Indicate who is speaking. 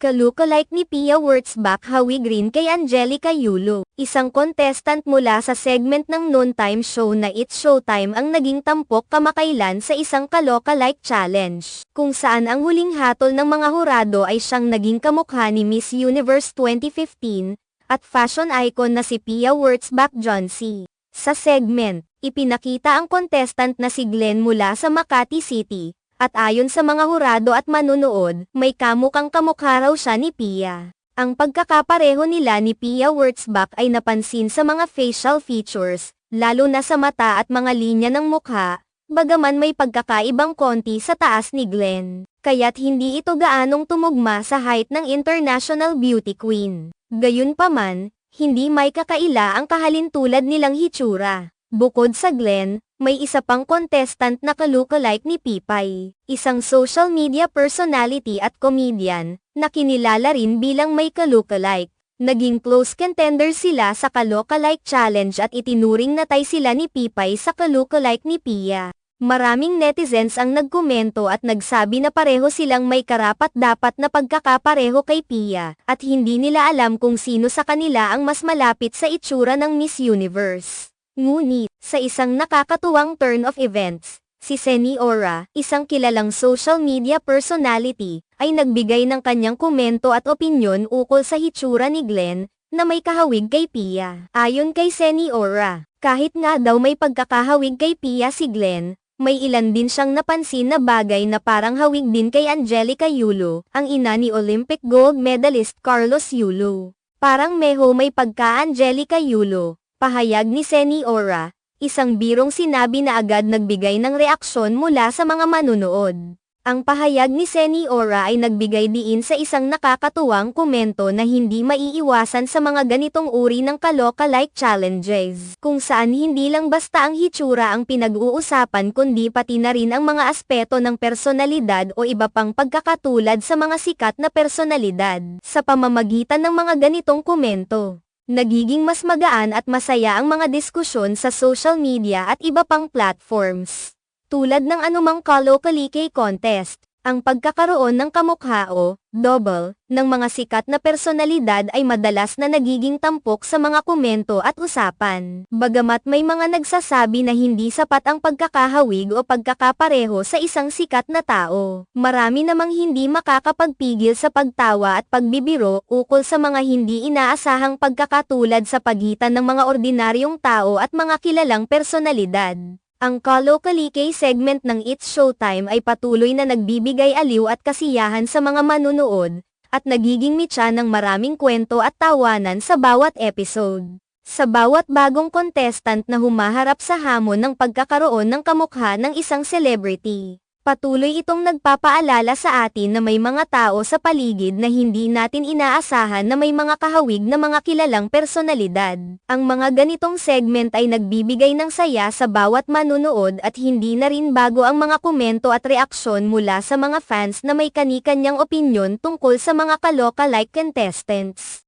Speaker 1: Ka-lookalike ni Pia Wurtzbach hawig rin kay Angelica Yulo. Isang contestant mula sa segment ng noontime show na It's Showtime ang naging tampok kamakailan sa isang ka-lookalike challenge, kung saan ang huling hatol ng mga hurado ay siyang naging kamukha ni Miss Universe 2015 at fashion icon na si Pia Wurtzbach Johnson. Sa segment, ipinakita ang contestant na si Glenn mula sa Makati City. At ayon sa mga hurado at manunood, may kamukang kamukha raw siya ni Pia. Ang pagkakapareho nila ni Pia Wurtzbach ay napansin sa mga facial features, lalo na sa mata at mga linya ng mukha, bagaman may pagkakaibang konti sa taas ni Glenn. Kaya't hindi ito gaanong tumugma sa height ng international beauty queen. Gayunpaman, hindi may kakaila ang kahalintulad nilang hitsura. Bukod sa Glenn, may isa pang contestant na ka-lookalike ni Pipay, isang social media personality at comedian, na kinilala rin bilang may ka-lookalike. Naging close contender sila sa ka-lookalike challenge at itinuring na tay sila ni Pipay sa ka-lookalike ni Pia. Maraming netizens ang nagkomento at nagsabi na pareho silang may karapat-dapat na pagkakapareho kay Pia, at hindi nila alam kung sino sa kanila ang mas malapit sa itsura ng Miss Universe. Ngunit, sa isang nakakatuwang turn of events, si Seni Ora, isang kilalang social media personality, ay nagbigay ng kanyang komento at opinyon ukol sa hitsura ni Glenn, na may kahawig kay Pia. Ayon kay Seni Ora, kahit nga daw may pagkakahawig kay Pia si Glenn, may ilan din siyang napansin na bagay na parang hawig din kay Angelica Yulo, ang ina ni Olympic gold medalist Carlos Yulo. Parang meho may pagka-Angelica Yulo. Pahayag ni Seni Ora, isang birong sinabi na agad nagbigay ng reaksyon mula sa mga manunood. Ang pahayag ni Seni Ora ay nagbigay diin sa isang nakakatuwang komento na hindi maiiwasan sa mga ganitong uri ng ka-lookalike challenges, kung saan hindi lang basta ang hitsura ang pinag-uusapan kundi pati na rin ang mga aspeto ng personalidad o iba pang pagkakatulad sa mga sikat na personalidad. Sa pamamagitan ng mga ganitong komento, nagiging mas magaan at masaya ang mga diskusyon sa social media at iba pang platforms. Tulad ng anumang ka-lookalike contest, ang pagkakaroon ng kamukha o double ng mga sikat na personalidad ay madalas na nagiging tampok sa mga komento at usapan. Bagamat may mga nagsasabi na hindi sapat ang pagkakahawig o pagkakapareho sa isang sikat na tao, marami namang hindi makakapagpigil sa pagtawa at pagbibiro ukol sa mga hindi inaasahang pagkakatulad sa pagitan ng mga ordinaryong tao at mga kilalang personalidad. Ang ka-lookalike segment ng It's Showtime ay patuloy na nagbibigay aliw at kasiyahan sa mga manunood, at nagiging mitya ng maraming kwento at tawanan sa bawat episode. Sa bawat bagong contestant na humaharap sa hamon ng pagkakaroon ng kamukha ng isang celebrity, patuloy itong nagpapaalala sa atin na may mga tao sa paligid na hindi natin inaasahan na may mga kahawig na mga kilalang personalidad. Ang mga ganitong segment ay nagbibigay ng saya sa bawat manunood at hindi na rin bago ang mga komento at reaksyon mula sa mga fans na may kani-kanyang opinyon tungkol sa mga ka-lookalike contestants.